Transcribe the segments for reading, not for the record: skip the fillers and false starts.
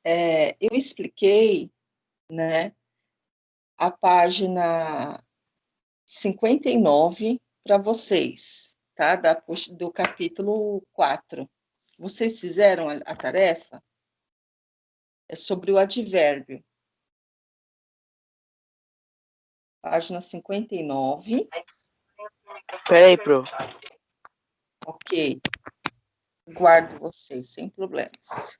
eu expliquei, né, a página 59 para vocês, tá? Do capítulo 4. Vocês fizeram a tarefa? É sobre o advérbio. Página 59. Peraí, pro. Ok. Guardo vocês, sem problemas.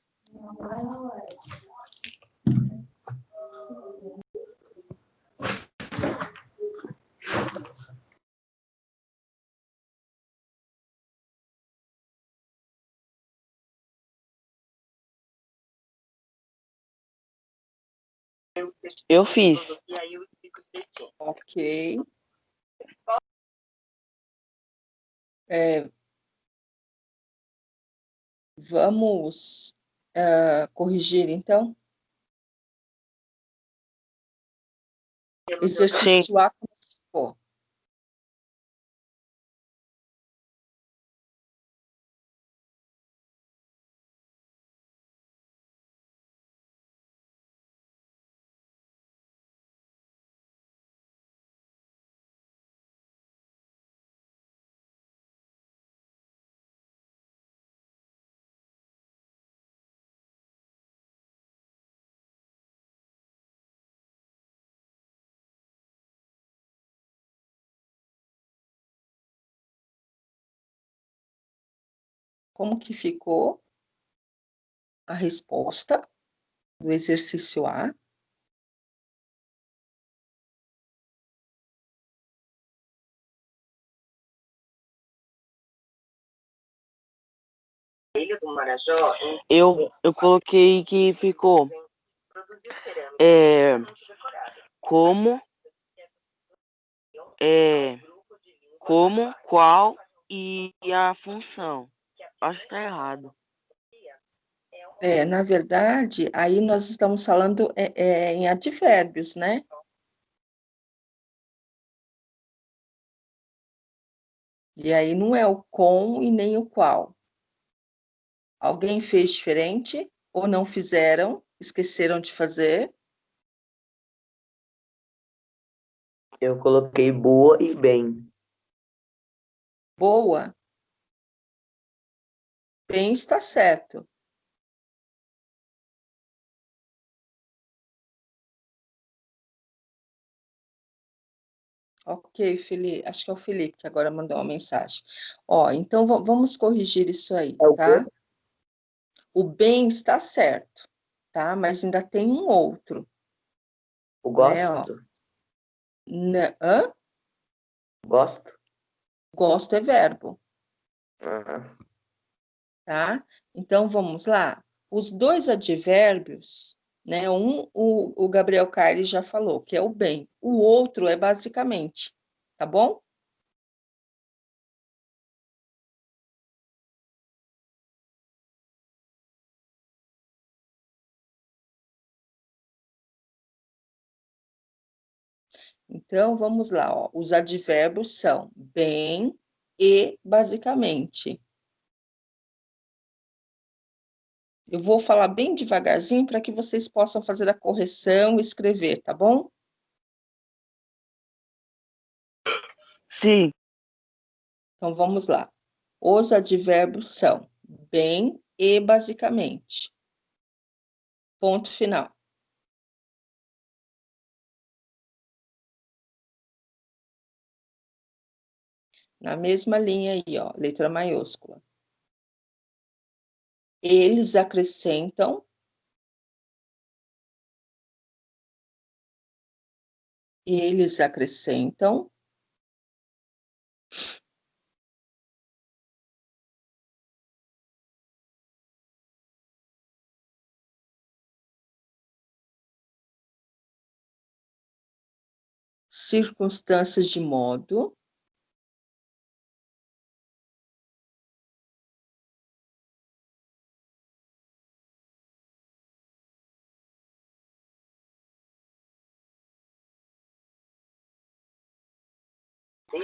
Eu fiz. Ok. Vamos corrigir, então? Exercício A, como ficou? Como que ficou a resposta do exercício A? Eu coloquei que ficou como, qual e a função. Acho que tá errado. Na verdade, aí nós estamos falando em advérbios, né? E aí não é o com e nem o qual. Alguém fez diferente ou não fizeram, esqueceram de fazer? Eu coloquei boa e bem. Boa. Bem está certo. Ok, Felipe. Acho que é o Felipe que agora mandou uma mensagem. Ó, então vamos corrigir isso aí, É o tá? quê? O bem está certo, tá? Mas ainda tem um outro, O né? Ó. gosto? Hã? Gosto? Gosto é verbo, Uhum. tá? Então vamos lá. Os dois advérbios, né? O Gabriel Caires já falou, que é o bem. O outro é basicamente, tá bom? Então vamos lá, ó. Os advérbios são bem e basicamente. Eu vou falar bem devagarzinho para que vocês possam fazer a correção e escrever, tá bom? Sim. Então vamos lá. Os advérbios são bem e basicamente. Ponto final. Na mesma linha aí, ó, letra maiúscula. Eles acrescentam. Eles acrescentam. Circunstâncias de modo.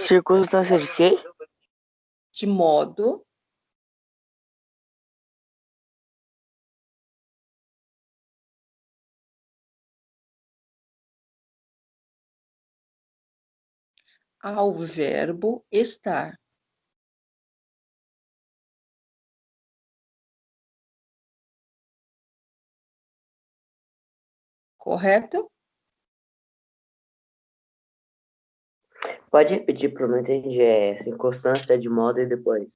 Circunstância de quê? De modo. ao verbo estar. Correto? Pode repetir para eu não entendi. É essa inconstância de modo e depois.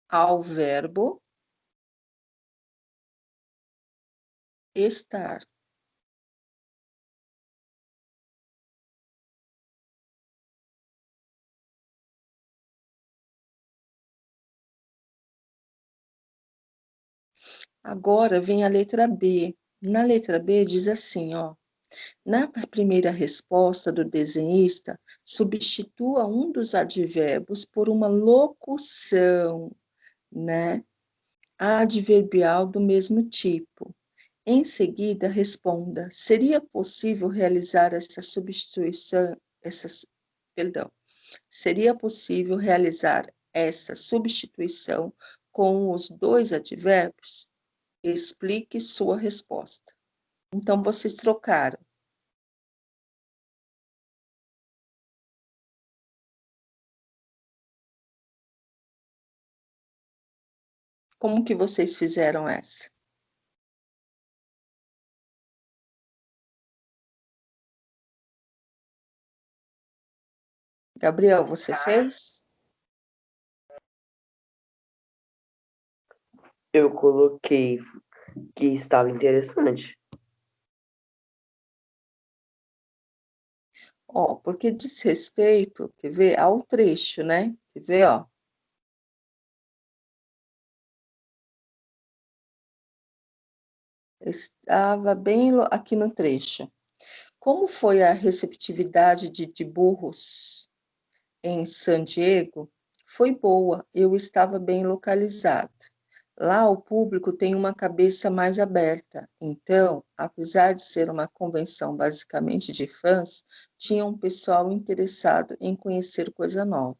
Ao verbo estar. Agora vem a letra B. Na letra B diz assim, ó. Na primeira resposta do desenhista, substitua um dos advérbios por uma locução, né, adverbial do mesmo tipo. Em seguida, responda: seria possível realizar essa substituição, perdão, seria possível realizar essa substituição com os dois advérbios? Explique sua resposta. Então, vocês trocaram. Como que vocês fizeram essa? Gabriel, você fez? Eu coloquei que estava interessante. Ó, porque diz respeito, quer ver, ao trecho, né? Quer ver, ó. Estava bem aqui no trecho. Como foi a receptividade de Burros em San Diego? Foi boa, eu estava bem localizado. Lá o público tem uma cabeça mais aberta, então, apesar de ser uma convenção basicamente de fãs, tinha um pessoal interessado em conhecer coisa nova.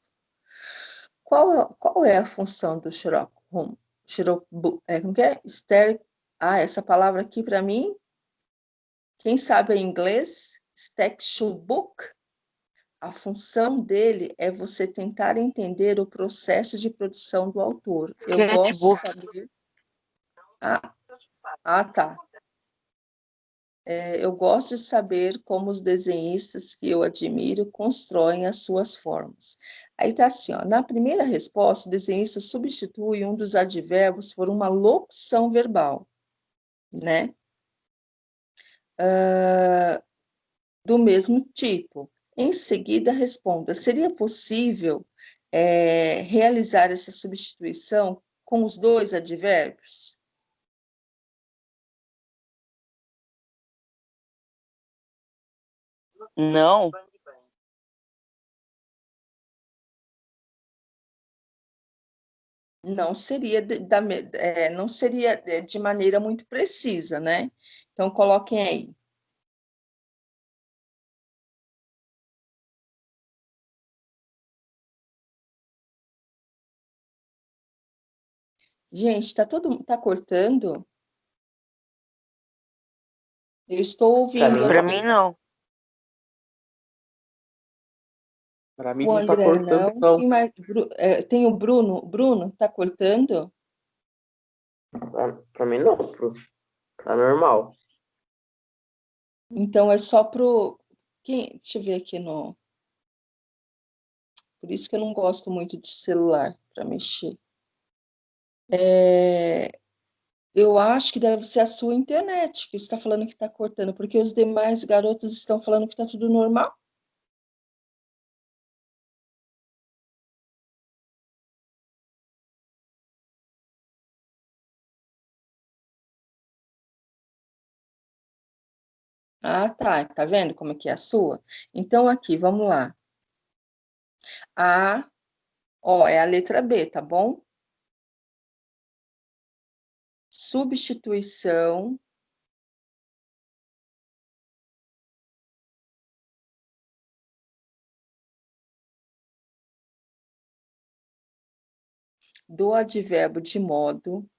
Qual é a função do Sherlock Holmes? Como que é? Essa palavra aqui para mim, quem sabe em inglês? Sketchbook. A função dele é você tentar entender o processo de produção do autor. Eu gosto de Sketchbook. saber. Tá. Eu gosto de saber como os desenhistas que eu admiro constroem as suas formas. Aí tá assim, ó, na primeira resposta, o desenhista substitui um dos advérbios por uma locução verbal, né? Do mesmo tipo. Em seguida, responda: seria possível realizar essa substituição com os dois advérbios? Não. Não seria não seria de maneira muito precisa, né? Então, coloquem aí. Gente, tá cortando? Eu estou Para ouvindo mim, Pra não. mim, aqui. não. Para mim O não tá André cortando, não. não. Quem mais? Tem o Bruno. Bruno, tá cortando? Para mim, não. Tá normal. Então, é só pro... Deixa eu ver aqui no... Por isso que eu não gosto muito de celular para mexer. Eu acho que deve ser a sua internet que está falando que está cortando, porque os demais garotos estão falando que está tudo normal. Tá. Tá vendo como é que é a sua? Então, aqui, vamos lá. É a letra B, tá bom? Substituição do advérbio de modo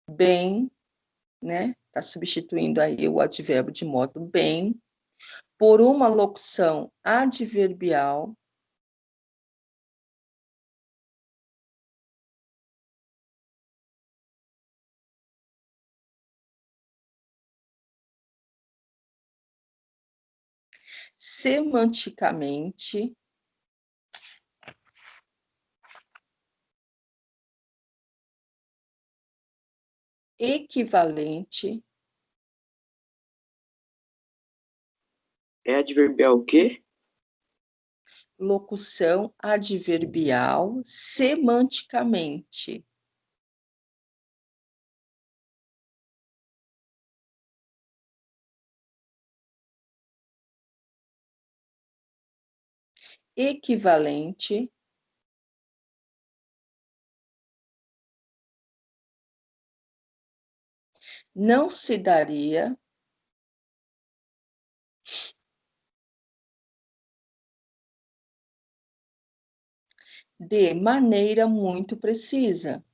bem, né? Está substituindo aí o advérbio de modo bem, por uma locução adverbial, semanticamente, equivalente, É adverbial o quê? locução adverbial, semanticamente. Equivalente, não se daria, de maneira muito precisa.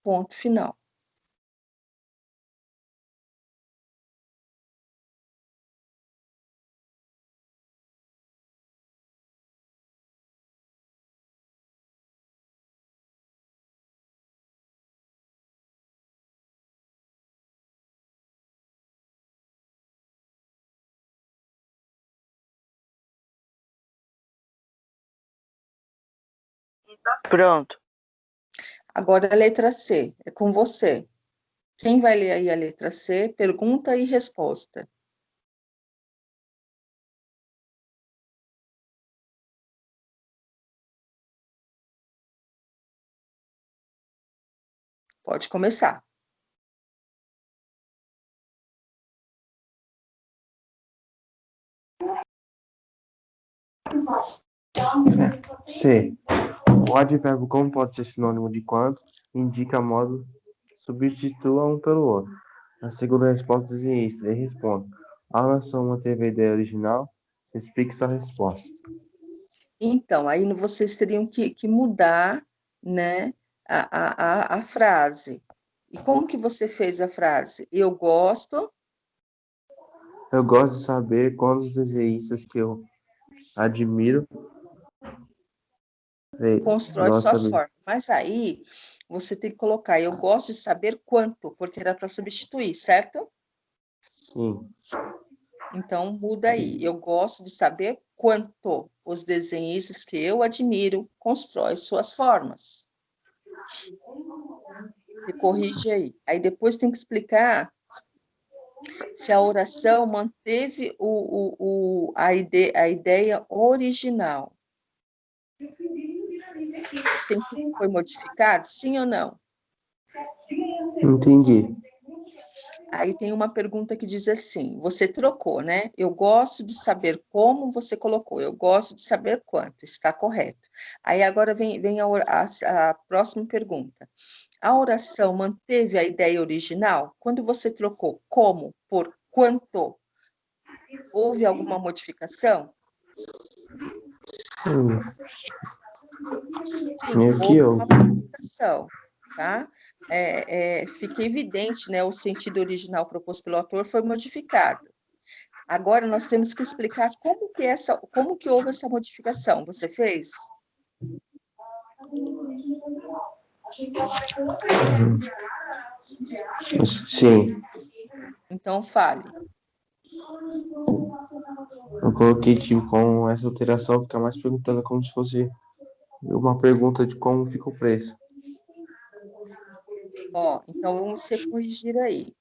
Ponto final. Pronto. Agora a letra C, é com você. Quem vai ler aí a letra C? Pergunta e resposta. Pode começar. C. O advérbio como pode ser sinônimo de quanto, indica modo, substitua um pelo outro. A segunda resposta do desenhista, ele responde. A oração manteve a ideia original, explique sua resposta. Então, aí vocês teriam que mudar, né, a frase. E como que você fez a frase? Eu gosto, Eu gosto de saber quando os desenhistas que eu admiro constrói gosto de suas saber. formas. Mas aí você tem que colocar, eu gosto de saber quanto, porque era para substituir, certo? Sim. Então, muda aí. Eu gosto de saber quanto os desenhistas que eu admiro constroem suas formas. Você corrige aí. Aí depois tem que explicar se a oração manteve a ideia original. Sempre foi modificado, sim ou não? Entendi. Aí tem uma pergunta que diz assim, você trocou, né? Eu gosto de saber como você colocou, eu gosto de saber quanto, está correto. Aí agora vem a próxima pergunta. A oração manteve a ideia original? Quando você trocou como por quanto, houve alguma modificação? Sim. Sim, Meio que houve eu. uma modificação, tá? Fica evidente, né? O sentido original proposto pelo autor foi modificado. Agora nós temos que explicar como que houve essa modificação. Você fez? Sim. Então fale. Eu coloquei tipo com essa alteração, fica mais perguntando como se fosse uma pergunta de como fica o preço. Ó, então vamos se corrigir aí,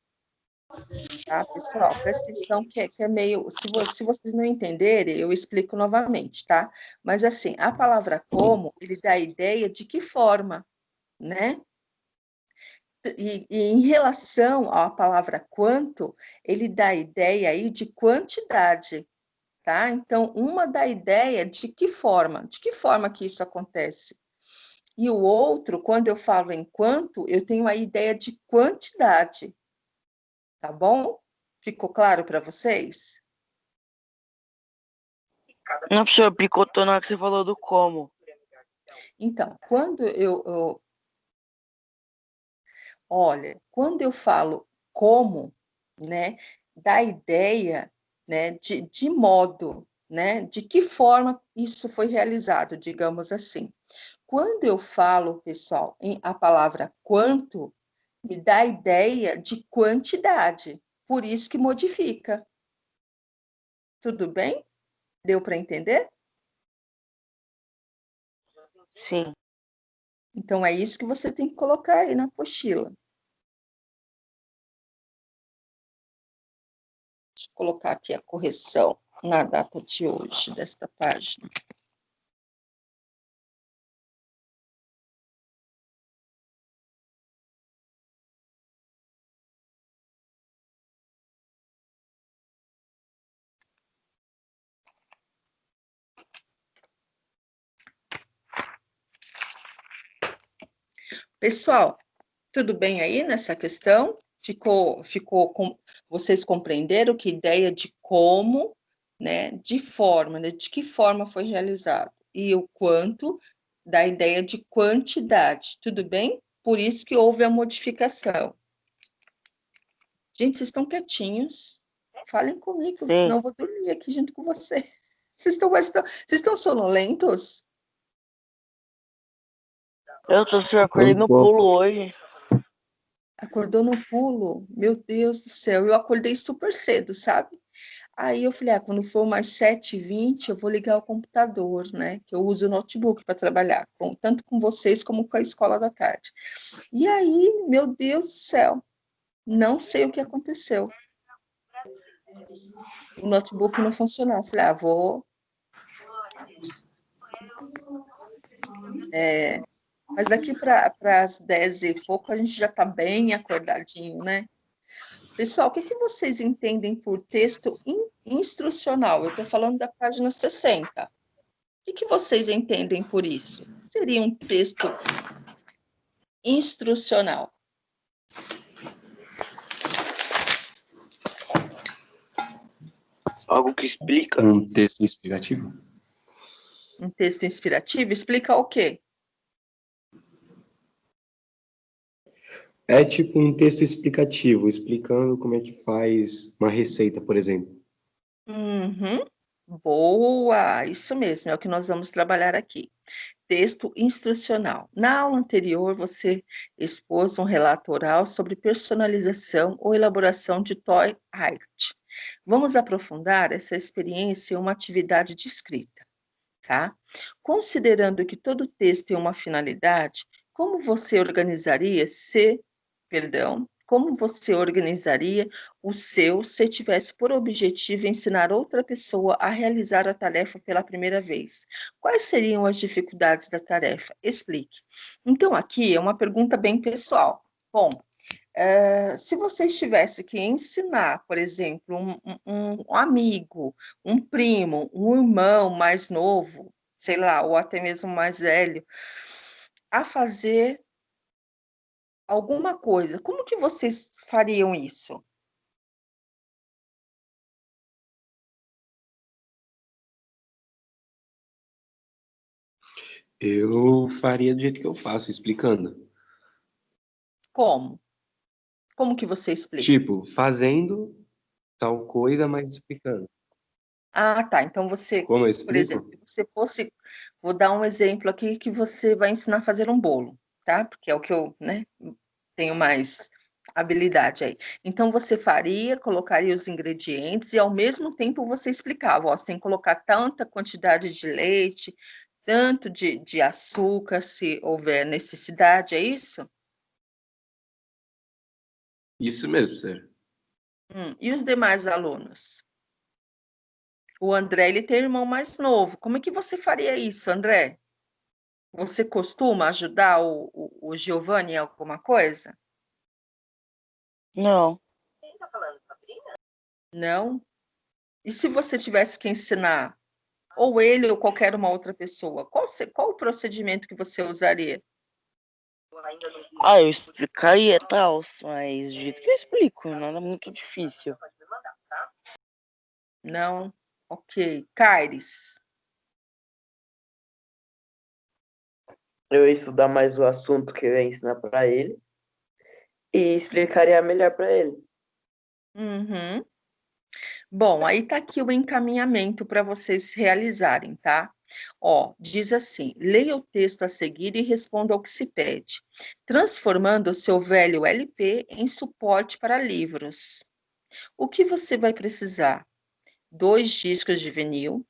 tá, pessoal? Presta atenção que é meio. Se vocês não entenderem, eu explico novamente, tá? Mas assim, a palavra como, ele dá a ideia de que forma, né? E em relação à palavra quanto, ele dá a ideia aí de quantidade, tá? Então, uma dá a ideia de que forma que isso acontece. E o outro, quando eu falo em quanto, eu tenho a ideia de quantidade, tá bom? Ficou claro para vocês? Não, professor, picotou na hora que você falou do como. Então, olha, quando eu falo como, né, dá ideia, né, de modo, né, de que forma isso foi realizado, digamos assim. Quando eu falo, pessoal, a palavra quanto, me dá ideia de quantidade, por isso que modifica. Tudo bem? Deu para entender? Sim. Então, é isso que você tem que colocar aí na apostila. Deixa eu colocar aqui a correção na data de hoje, desta página. Pessoal, tudo bem aí nessa questão? Vocês compreenderam que ideia de como, né, de forma, né, de que forma foi realizado, e o quanto da ideia de quantidade, tudo bem? Por isso que houve a modificação. Gente, vocês estão quietinhos? Falem comigo, Sim. senão eu vou dormir aqui junto com vocês. Vocês estão sonolentos? Eu tô, professor, acordei no pouco. pulo hoje. Acordou no pulo? Meu Deus do céu, eu acordei super cedo, sabe? Aí eu falei, quando for umas 7h20, eu vou ligar o computador, né? Que eu uso o notebook para trabalhar, tanto com vocês como com a escola da tarde. E aí, meu Deus do céu, não sei o que aconteceu. O notebook não funcionou. Eu falei, vou. Mas daqui para as 10 e pouco a gente já está bem acordadinho, né? Pessoal, o que vocês entendem por texto instrucional? Eu estou falando da página 60. O que vocês entendem por isso? Seria um texto instrucional. Algo que explica. Um texto explicativo? Um texto inspirativo explica o quê? É tipo um texto explicativo, explicando como é que faz uma receita, por exemplo. Uhum. Boa, isso mesmo, é o que nós vamos trabalhar aqui. Texto instrucional. Na aula anterior, você expôs um relato oral sobre personalização ou elaboração de toy art. Vamos aprofundar essa experiência em uma atividade de escrita, tá? Considerando que todo texto tem uma finalidade, como você organizaria o seu se tivesse por objetivo ensinar outra pessoa a realizar a tarefa pela primeira vez? Quais seriam as dificuldades da tarefa? Explique. Então, aqui é uma pergunta bem pessoal. Bom, se vocês tivessem que ensinar, por exemplo, um amigo, um primo, um irmão mais novo, sei lá, ou até mesmo mais velho, a fazer alguma coisa, como que vocês fariam isso? Eu faria do jeito que eu faço, explicando. Como? Como que você explica? Tipo, fazendo tal coisa, mas explicando. Ah, tá. Então você, Como eu por exemplo, explico? se você fosse, vou dar um exemplo aqui que você vai ensinar a fazer um bolo, tá? Porque é o que eu, né, tenho mais habilidade aí. Então você faria, colocaria os ingredientes e ao mesmo tempo você explicava, ó, você tem que colocar tanta quantidade de leite, tanto de açúcar, se houver necessidade, é isso? Isso mesmo, sério. E os demais alunos? O André, ele tem irmão mais novo. Como é que você faria isso, André? Você costuma ajudar o Giovanni em alguma coisa? Não. Não? E se você tivesse que ensinar, ou ele ou qualquer uma outra pessoa, qual o procedimento que você usaria? Eu explicaria tal, mas do jeito que eu explico, nada muito difícil. Não? Ok. Caires. eu ia estudar mais o assunto que eu ia ensinar para ele e explicaria melhor para ele. Uhum. Bom, aí está aqui o encaminhamento para vocês realizarem, tá? Ó, diz assim: leia o texto a seguir e responda ao que se pede, transformando o seu velho LP em suporte para livros. O que você vai precisar? 2 discos de vinil,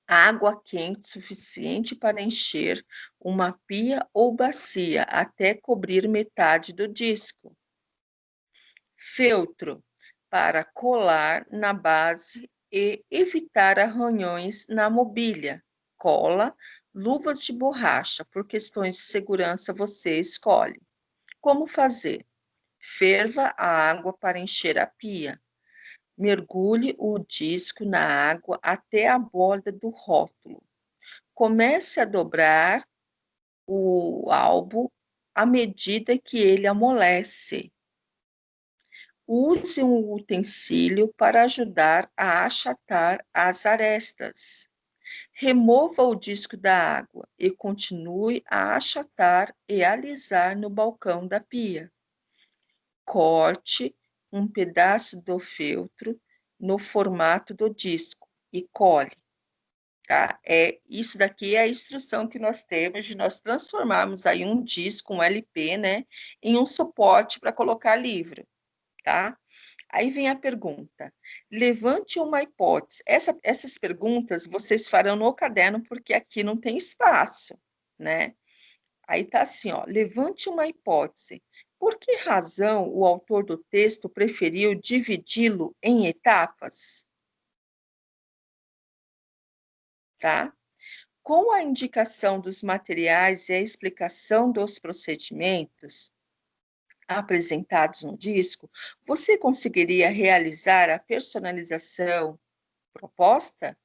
água quente suficiente para encher uma pia ou bacia até cobrir metade do disco, feltro para colar na base e evitar arranhões na mobília, cola, luvas de borracha, por questões de segurança você escolhe. Como fazer? Ferva a água para encher a pia. Mergulhe o disco na água até a borda do rótulo. Comece a dobrar o álbum à medida que ele amolece. Use um utensílio para ajudar a achatar as arestas. Remova o disco da água e continue a achatar e alisar no balcão da pia. Corte um pedaço do feltro no formato do disco e cole. Tá? Isso daqui é a instrução que nós temos de nós transformarmos aí um disco, um LP, né, em um suporte para colocar livro, tá? Aí vem a pergunta: levante uma hipótese. Essas perguntas vocês farão no caderno, porque aqui não tem espaço, né? Aí tá assim, ó: levante uma hipótese. Por que razão o autor do texto preferiu dividi-lo em etapas? Tá? Com a indicação dos materiais e a explicação dos procedimentos apresentados no disco, você conseguiria realizar a personalização proposta?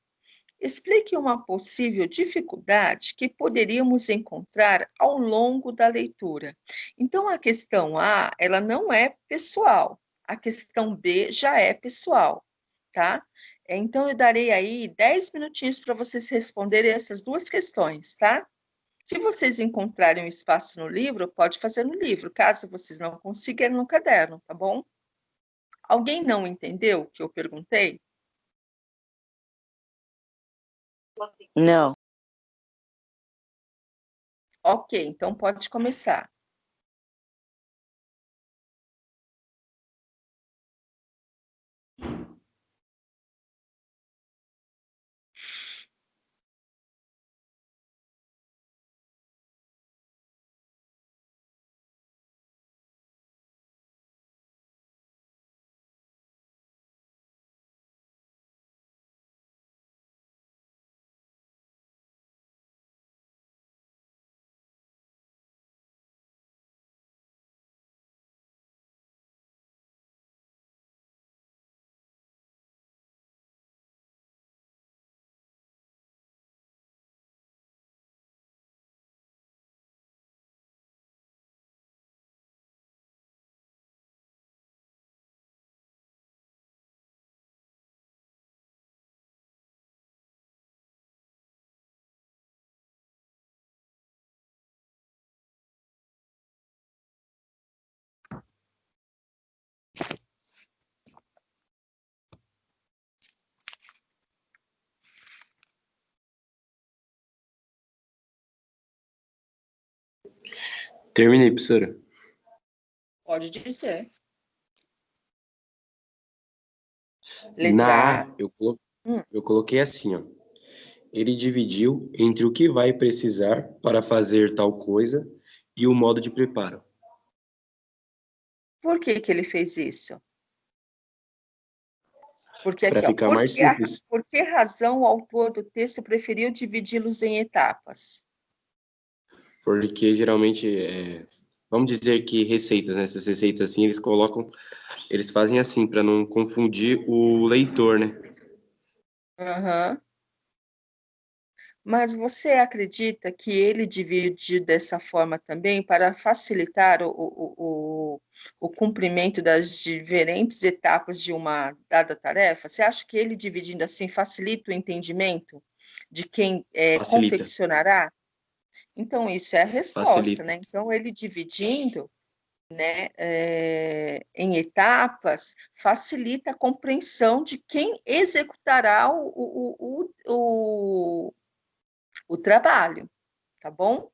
Explique uma possível dificuldade que poderíamos encontrar ao longo da leitura. Então, a questão A, ela não é pessoal, a questão B já é pessoal, tá? Então, eu darei aí 10 minutinhos para vocês responderem essas duas questões, tá? Se vocês encontrarem um espaço no livro, pode fazer no livro, caso vocês não consigam, no caderno, tá bom? Alguém não entendeu o que eu perguntei? Não. Ok, então pode começar. Terminei, professora. Pode dizer. Na Letra A. A, eu coloquei assim, ó. Ele dividiu entre o que vai precisar para fazer tal coisa e o modo de preparo. Por que que ele fez isso? Porque Para aqui, ó, ficar mais simples. por que razão o autor do texto preferiu dividi-los em etapas? Porque geralmente, vamos dizer que receitas, né? Essas receitas assim, eles fazem assim, para não confundir o leitor, né? Aham. Mas você acredita que ele dividiu dessa forma também para facilitar o cumprimento das diferentes etapas de uma dada tarefa? Você acha que ele dividindo assim facilita o entendimento de quem Facilita. confeccionará? Então, isso é a resposta, Facilita. né? Então, ele dividindo, né, em etapas, facilita a compreensão de quem executará o trabalho, tá bom?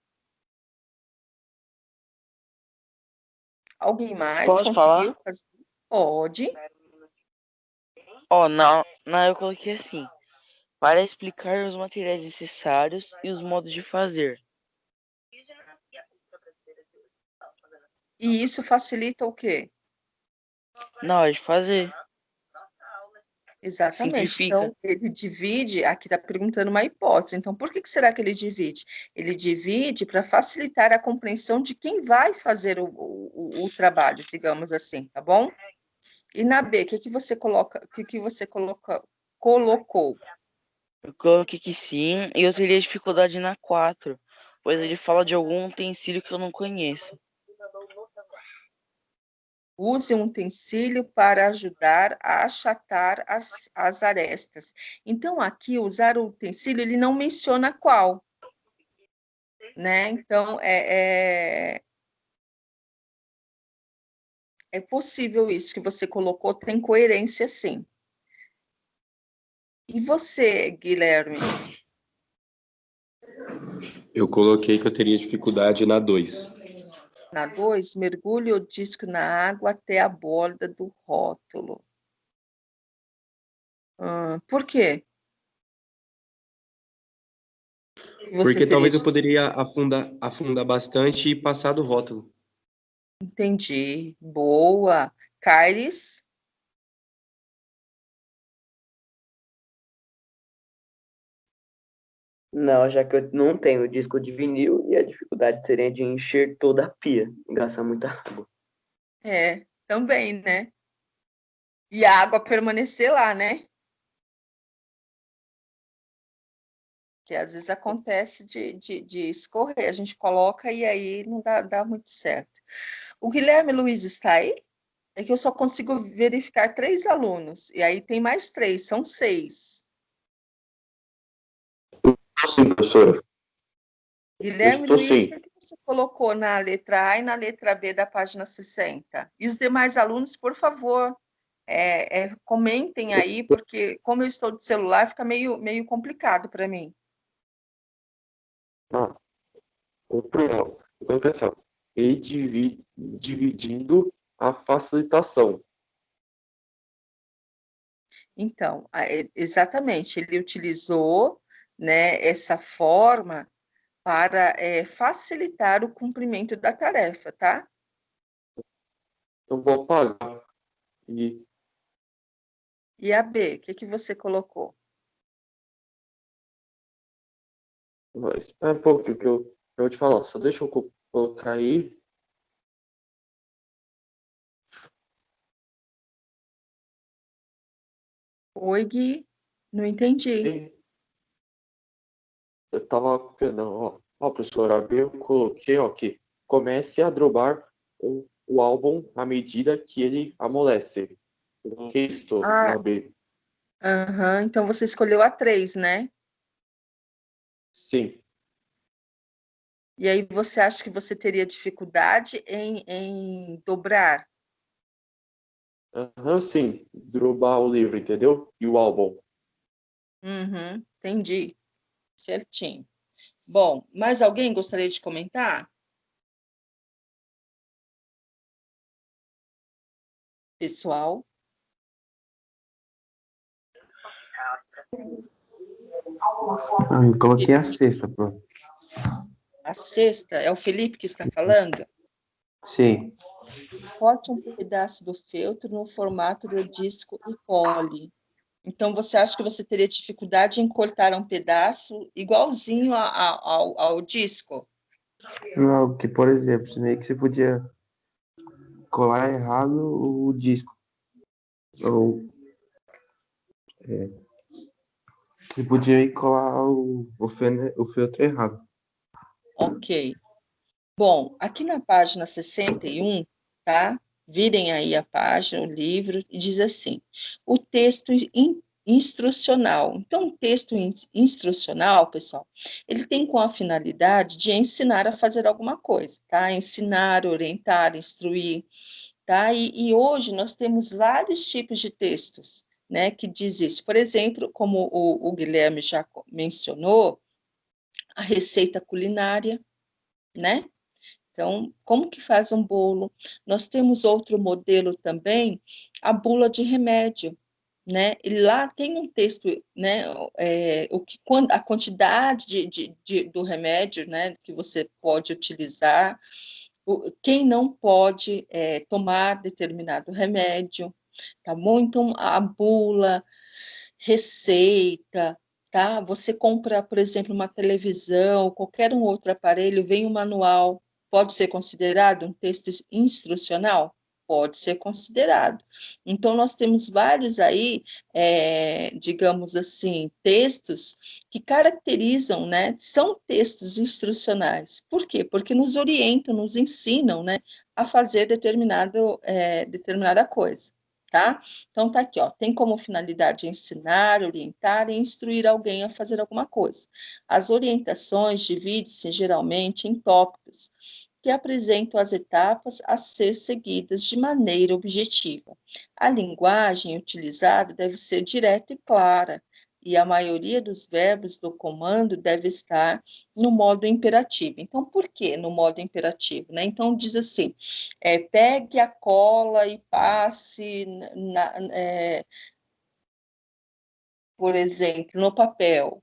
Alguém mais Pode conseguiu falar? fazer? Pode. Ó, eu coloquei assim. Para explicar os materiais necessários e os modos de fazer. E isso facilita o quê? Na hora de fazer. Exatamente. Simplifica. Então, ele divide, aqui está perguntando uma hipótese. Então, por que será que ele divide? Ele divide para facilitar a compreensão de quem vai fazer o trabalho, digamos assim, tá bom? E na B, o que você coloca, colocou? Eu coloquei que sim, e eu teria dificuldade na 4, pois ele fala de algum utensílio que eu não conheço. Use um utensílio para ajudar a achatar as arestas. Então, aqui, usar o utensílio, ele não menciona qual, né? Então, é possível isso que você colocou, tem coerência, sim. E você, Guilherme? Eu coloquei que eu teria dificuldade na 2. Na 2, mergulhe o disco na água até a borda do rótulo. Por quê? Você Porque teria... talvez eu poderia afundar bastante e passar do rótulo. Entendi. Boa. Carles? Não, já que eu não tenho disco de vinil e a dificuldade seria de encher toda a pia e gastar muita água. Também, né? E a água permanecer lá, né? Que às vezes acontece de escorrer, a gente coloca e aí não dá muito certo. O Guilherme Luiz está aí? É que eu só consigo verificar 3 alunos, e aí tem mais 3, são 6. Sim, professora. Guilherme Estou Luiz, o sim. que você colocou na letra A e na letra B da página 60? E os demais alunos, por favor, comentem aí, porque como eu estou de celular, fica meio complicado para mim. Ah, o plural. Então, pessoal, e dividindo a facilitação. Então, exatamente, ele utilizou, né, essa forma para facilitar o cumprimento da tarefa, tá? Eu vou apagar. E E a B, o que você colocou? espera um pouco que eu vou te falar. Só deixa eu colocar aí. Oi, Gui, não entendi. Eu tava vendo, ó, professora, eu coloquei, ó, que comece a drobar o álbum à medida que ele amolece. Eu coloquei isso Ah, na B. então você escolheu a 3, né? Sim. E aí você acha que você teria dificuldade em dobrar? Sim. Drobar o livro, entendeu? E o álbum. Entendi. Certinho. Bom, mais alguém gostaria de comentar? Pessoal? Eu coloquei a sexta, pô. A sexta, é o Felipe que está falando? Sim. Corte um pedaço do feltro no formato do disco e cole. Então, você acha que você teria dificuldade em cortar um pedaço igualzinho ao disco? Não, que, por exemplo, meio que você podia colar errado o disco. Ou você podia ir colar o feltro errado. Ok. Bom, aqui na página 61, tá? Virem aí a página, o livro, e diz assim: o texto instrucional. Então, um texto instrucional, pessoal, ele tem com a finalidade de ensinar a fazer alguma coisa, tá? Ensinar, orientar, instruir, tá? E hoje nós temos vários tipos de textos, né, que diz isso. Por exemplo, como o Guilherme já mencionou, a receita culinária, né? Então, como que faz um bolo? Nós temos outro modelo também, a bula de remédio, né? E lá tem um texto, né? A quantidade do remédio, né? Que você pode utilizar, quem não pode tomar determinado remédio, tá bom? Então, a bula, receita, tá? Você compra, por exemplo, uma televisão, qualquer um outro aparelho, vem um manual, pode ser considerado um texto instrucional? Pode ser considerado. Então, nós temos vários aí, digamos assim, textos que caracterizam, né? São textos instrucionais. Por quê? Porque nos orientam, nos ensinam, né? A fazer determinada coisa, tá? Então, tá aqui, ó, tem como finalidade ensinar, orientar e instruir alguém a fazer alguma coisa. As orientações dividem-se geralmente em tópicos, que apresentam as etapas a ser seguidas de maneira objetiva. A linguagem utilizada deve ser direta e clara, e a maioria dos verbos do comando deve estar no modo imperativo. Então, por que no modo imperativo, né? Então, diz assim, pegue a cola e passe, por exemplo, no papel.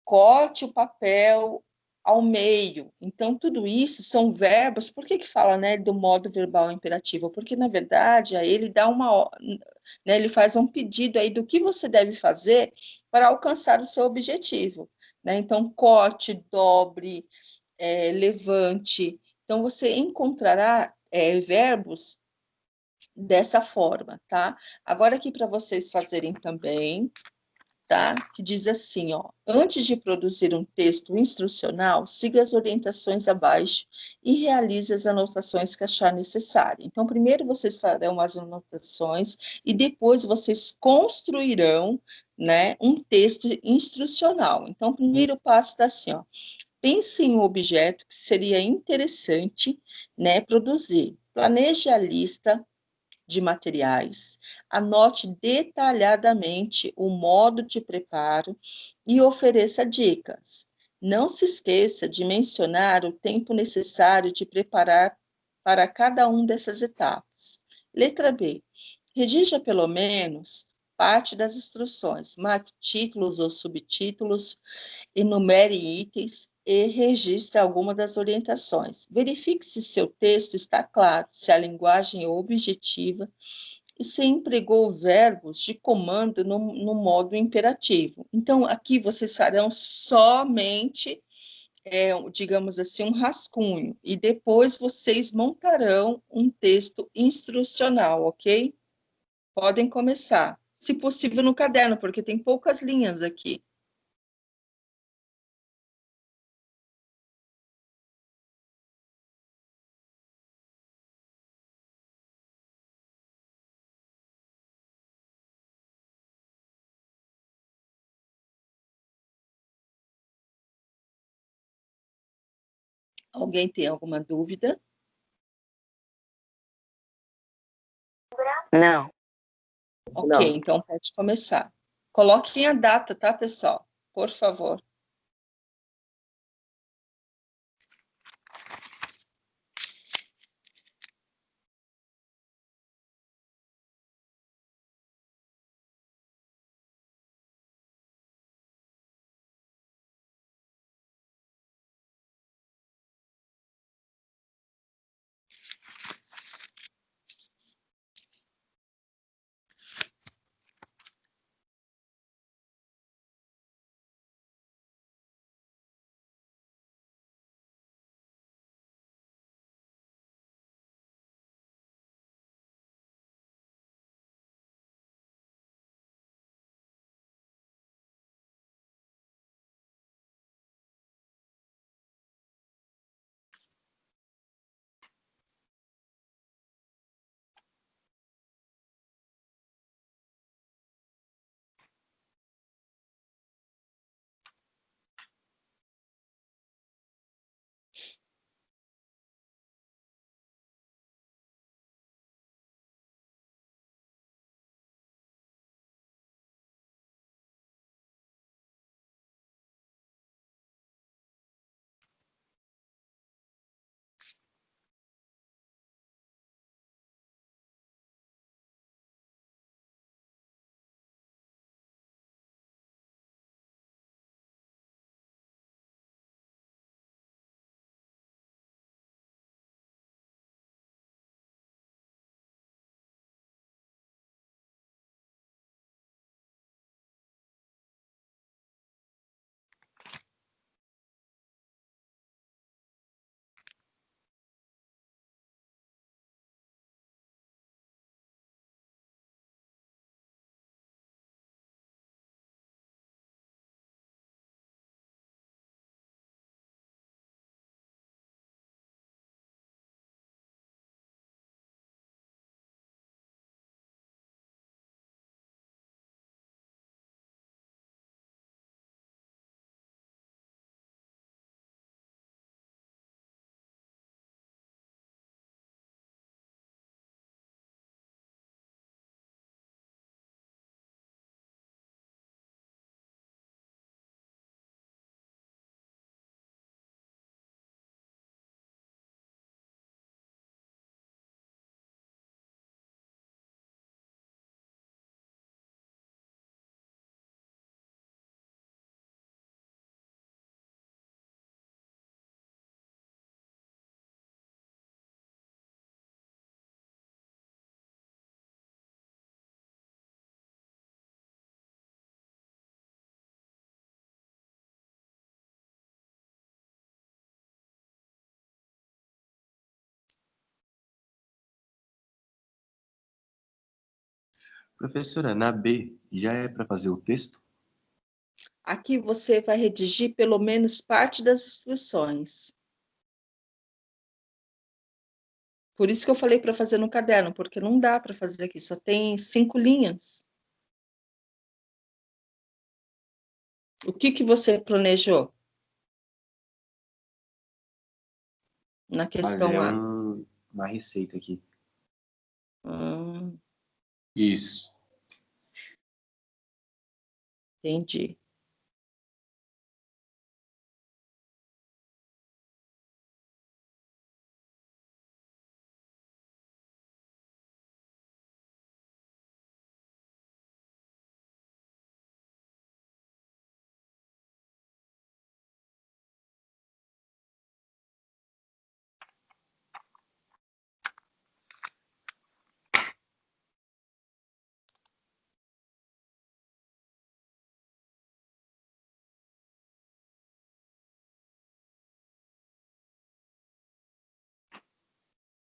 Corte o papel ao meio. Então, tudo isso são verbos. Por que fala, né, do modo verbal imperativo? Porque, na verdade, aí ele dá né, ele faz um pedido aí do que você deve fazer para alcançar o seu objetivo, né? Então, corte, dobre, levante. Então, você encontrará verbos dessa forma, tá? Agora aqui para vocês fazerem também, tá? Que diz assim, ó, antes de produzir um texto instrucional, siga as orientações abaixo e realize as anotações que achar necessário. Então, primeiro vocês farão as anotações e depois vocês construirão, né, um texto instrucional. Então, o primeiro passo está assim, ó, pense em um objeto que seria interessante, né, produzir. Planeje a lista de materiais, anote detalhadamente o modo de preparo e ofereça dicas. Não se esqueça de mencionar o tempo necessário de preparar para cada uma dessas etapas. Letra B. Redija pelo menos parte das instruções, marque títulos ou subtítulos, enumere itens e registre alguma das orientações. Verifique se seu texto está claro, se a linguagem é objetiva e se empregou verbos de comando no modo imperativo. Então, aqui vocês farão somente, digamos assim, um rascunho, e depois vocês montarão um texto instrucional, ok? Podem começar. Se possível, no caderno, porque tem poucas linhas aqui. Alguém tem alguma dúvida? Não. Ok, Não. então pode começar. Coloquem a data, tá, pessoal? Por favor. Professora, na B, já é para fazer o texto? Aqui você vai redigir pelo menos parte das instruções. Por isso que eu falei para fazer no caderno, porque não dá para fazer aqui, só tem 5 linhas. O que você planejou na questão Fazer A? uma receita aqui. Hum, Isso. entendi.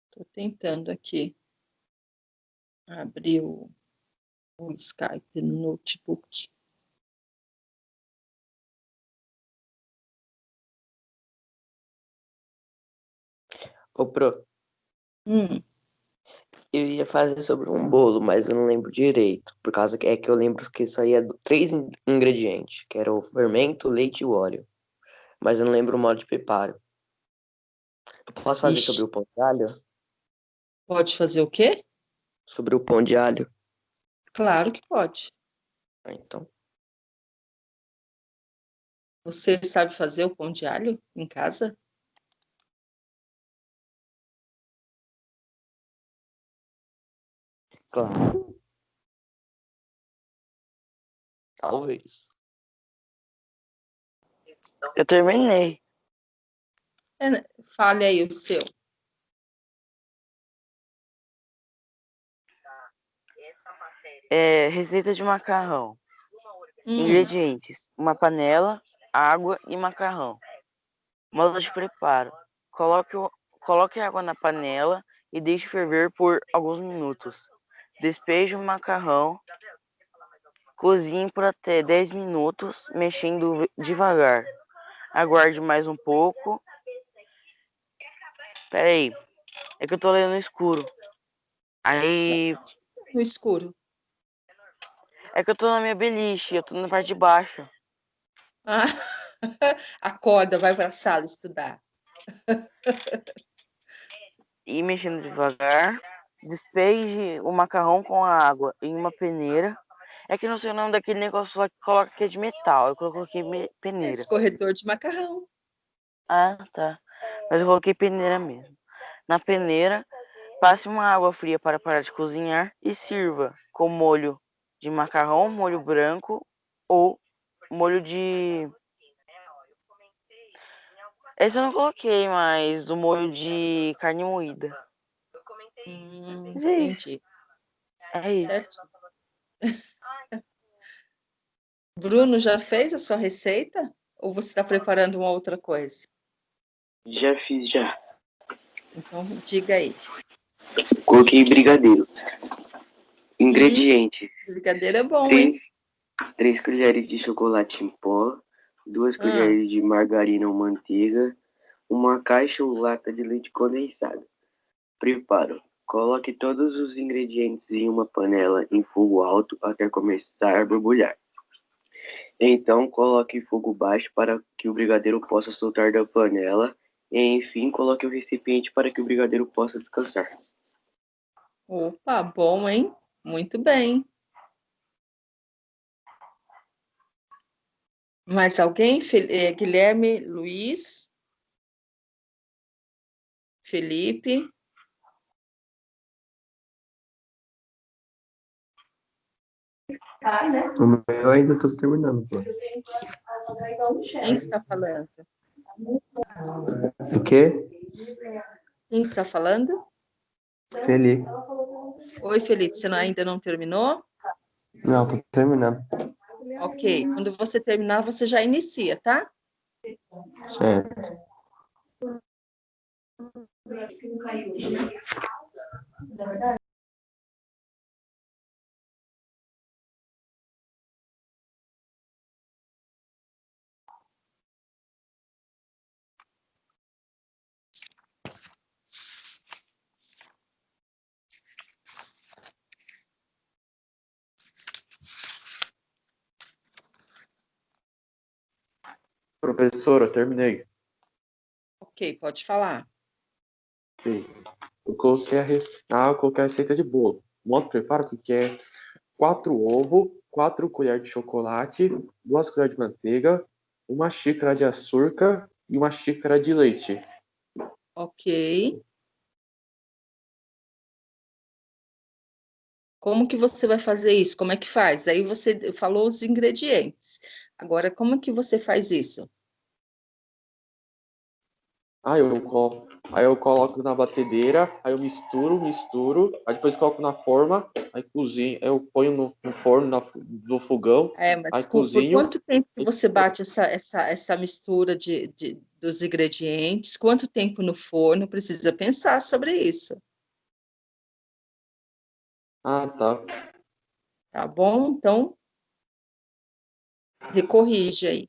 Estou tentando aqui abrir o Skype no notebook. Ô, Pro, Hum, eu ia fazer sobre um bolo, mas eu não lembro direito. Por causa que é que eu lembro que só ia três ingredientes, que era o fermento, o leite e o óleo. Mas eu não lembro o modo de preparo. Eu posso fazer sobre ixi, o pão de alho? pode fazer o quê? Sobre o pão de alho? Claro que pode. Ah, então, Você sabe fazer o pão de alho em casa? claro. Talvez. Eu terminei. É, né? Fale aí o seu. Receita de macarrão. Hum, Ingredientes: uma panela, água e macarrão. Modo de preparo: coloque, coloque água na panela e deixe ferver por alguns minutos. Despeje o macarrão, cozinhe por até 10 minutos, mexendo devagar. Aguarde mais um pouco. Pera aí, é que eu tô lendo no escuro. Aí, no escuro. é que eu tô na minha beliche, eu tô na parte de baixo. Ah, acorda, vai para a sala estudar. E mexendo devagar. Despeje o macarrão com a água em uma peneira. É que não sei o nome daquele negócio lá que coloca que é de metal. Eu coloquei peneira. Escorredor de macarrão. Ah, tá. Mas eu coloquei peneira mesmo. Na peneira, passe uma água fria para parar de cozinhar e sirva com molho de macarrão, molho branco ou molho de. Esse eu não coloquei, mas do molho de carne moída. Mas é isso. Entendi. É isso. Certo. Bruno, já fez a sua receita? Ou você está preparando uma outra coisa? Já fiz, já. Então, diga aí. Coloquei brigadeiro. Hum, Ingredientes: brigadeiro é bom, hein? 3 colheres de chocolate em pó, 2 Ah, colheres de margarina ou manteiga, uma caixa ou lata de leite condensado. Preparo: coloque todos os ingredientes em uma panela em fogo alto até começar a borbulhar. Então, coloque em fogo baixo para que o brigadeiro possa soltar da panela. E, enfim, coloque o recipiente para que o brigadeiro possa descansar. opa, bom, hein? Muito bem. Mais alguém? Guilherme, Luiz, Felipe. O meu ainda estou terminando, pô. Quem está falando? O quê? Quem está falando? Felipe. Oi, Felipe, você ainda não terminou? Não, estou terminando. Ok, quando você terminar, você já inicia, tá? Certo. Professora, terminei. Ok, pode falar. Sim. Eu coloquei eu coloquei a receita de bolo. O modo de preparo que é 4 ovos, 4 colheres de chocolate, 2 colheres de manteiga, 1 xícara de açúcar e 1 xícara de leite. Ok. Como que você vai fazer isso? Como é que faz? Aí você falou os ingredientes. Agora, como que você faz isso? Aí eu coloco na batedeira, aí eu misturo, aí depois coloco na forma, aí cozinho, aí eu ponho no forno, no fogão, aí Mas por cozinho. quanto tempo que você bate essa mistura dos ingredientes? Quanto tempo no forno? Precisa pensar sobre isso, Ah, tá. tá bom? Então, recorrige aí.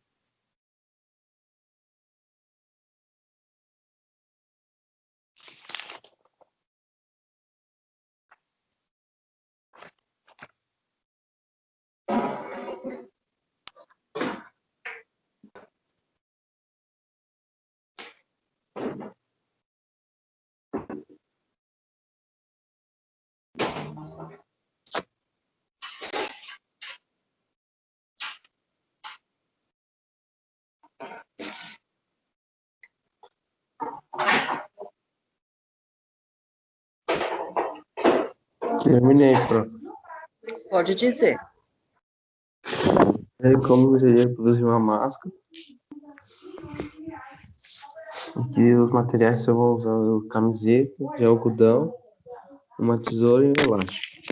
Terminei, prof. Pode dizer. Aí como seria produzir uma máscara, aqui os materiais eu vou usar camiseta de algodão, uma tesoura e um elástico.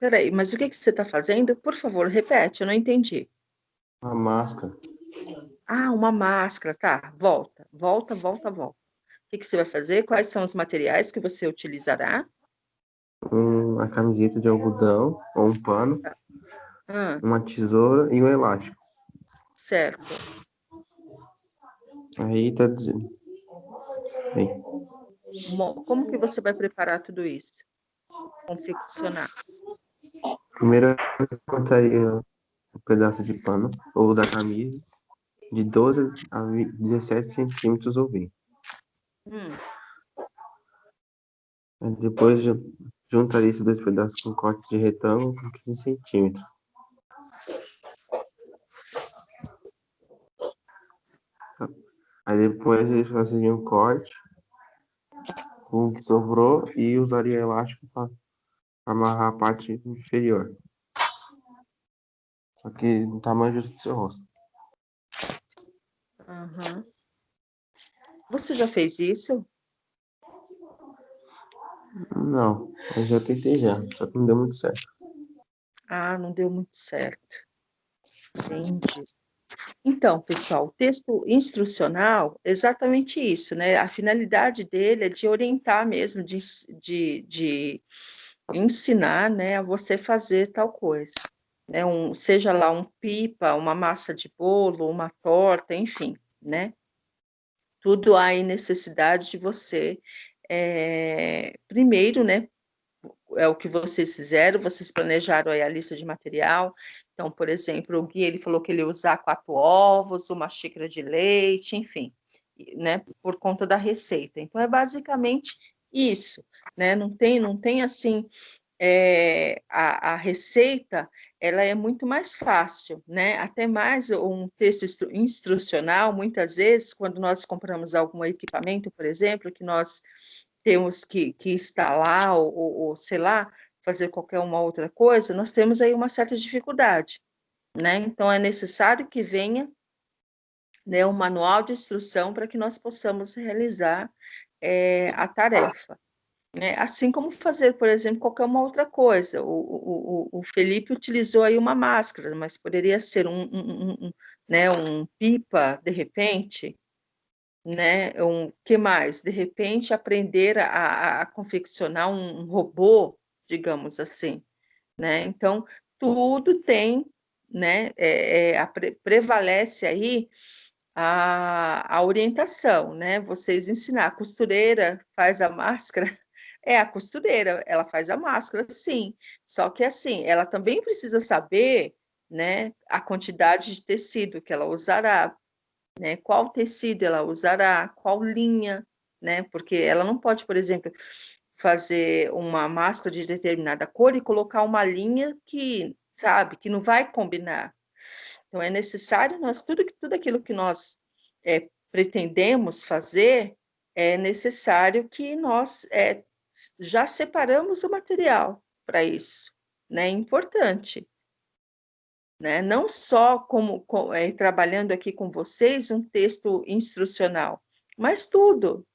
Peraí, mas o que você está fazendo? Por favor, repete, eu não entendi. Uma máscara, Ah, uma máscara, tá. Volta. O que você vai fazer? Quais são os materiais que você utilizará? uma camiseta de algodão ou um pano, Ah, uma tesoura e um elástico. certo. Aí tá dizendo. Bem, Como que você vai preparar tudo isso? Confeccionar. primeiro eu cortaria um pedaço de pano ou da camisa de 12 a 17 centímetros ou 20. Hum, Aí depois juntaria esses dois pedaços com corte de retângulo com 15 centímetros. Aí depois eles fazeriam um corte com o que sobrou e usaria elástico para amarrar a parte inferior. Só que no tamanho justo do seu rosto. aham. Você já fez isso? Não, eu já tentei já, só que não deu muito certo. Ah, não deu muito certo. Entendi. Então, pessoal, o texto instrucional é exatamente isso, né? A finalidade dele é de orientar mesmo, de ensinar, né, a você fazer tal coisa, né? Seja lá um pipa, uma massa de bolo, uma torta, enfim, né? Tudo há aí necessidade de você, primeiro, né, é o que vocês fizeram, vocês planejaram aí a lista de material. Então, por exemplo, o Gui, ele falou que ele ia usar 4 ovos, uma xícara de leite, enfim, né, por conta da receita. Então, é basicamente isso, né, não tem assim, a receita, ela é muito mais fácil, né, até mais um texto instrucional, muitas vezes, quando nós compramos algum equipamento, por exemplo, que nós temos que instalar ou, sei lá, fazer qualquer uma outra coisa, nós temos aí uma certa dificuldade, né? Então, é necessário que venha, né, um manual de instrução para que nós possamos realizar a tarefa, né? Assim como fazer, por exemplo, qualquer uma outra coisa. O Felipe utilizou aí uma máscara, mas poderia ser né, um pipa, de repente, né? Que mais? De repente, aprender a confeccionar um robô, digamos assim, né? Então, tudo tem, né? Prevalece aí a orientação, né? Vocês ensinar. A costureira faz a máscara, é a costureira, ela faz a máscara, sim. Só que assim, ela também precisa saber, né, a quantidade de tecido que ela usará, né? Qual tecido ela usará, qual linha, né? Porque ela não pode, por exemplo, fazer uma máscara de determinada cor e colocar uma linha que, sabe, que não vai combinar. Então, é necessário nós, tudo aquilo que nós pretendemos fazer, é necessário que nós já separamos o material para isso, né? É importante, né? Não só trabalhando aqui com vocês um texto instrucional, mas tudo.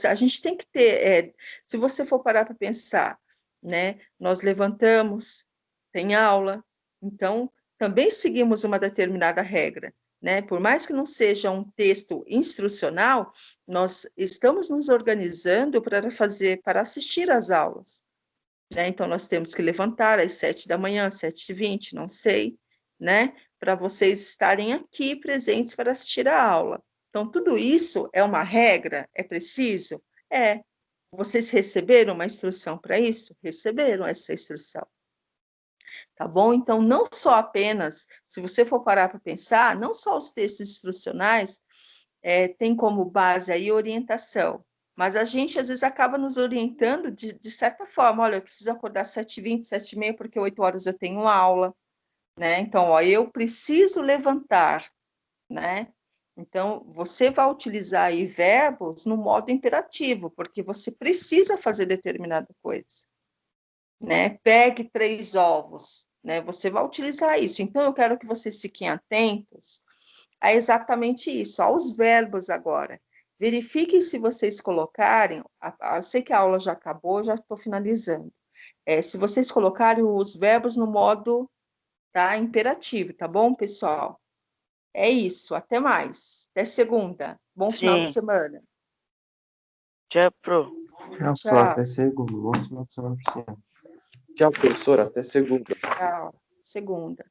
A gente tem que ter, se você for parar para pensar, né? Nós levantamos, tem aula, então também seguimos uma determinada regra, né? Por mais que não seja um texto instrucional, nós estamos nos organizando para assistir às aulas, né? Então nós temos que levantar às 7 da manhã, 7h20, não sei, né? Para vocês estarem aqui presentes para assistir a aula. Então, tudo isso é uma regra? É preciso? É. Vocês receberam uma instrução para isso? Receberam essa instrução. Tá bom? Então, não só apenas, se você for parar para pensar, não só os textos instrucionais tem como base aí orientação, mas a gente às vezes acaba nos orientando de certa forma. Olha, eu preciso acordar 7h20, 7h30, porque 8 horas eu tenho aula, né? Então, ó, eu preciso levantar, né? Então, você vai utilizar aí verbos no modo imperativo, porque você precisa fazer determinada coisa, né? Pegue 3 ovos, né? Você vai utilizar isso. Então, eu quero que vocês fiquem atentos a exatamente isso, aos verbos agora. Verifiquem se vocês colocarem, eu sei que a aula já acabou, já estou finalizando. Se vocês colocarem os verbos no modo, tá, imperativo, tá bom, pessoal? É isso, até mais. Até segunda. Bom final de Sim. semana. Tchau, Pro. Tchau, Tchau. Flávio. Até segunda. Bom final de semana pra você. Tchau, professora. Até segunda. Tchau. Segunda.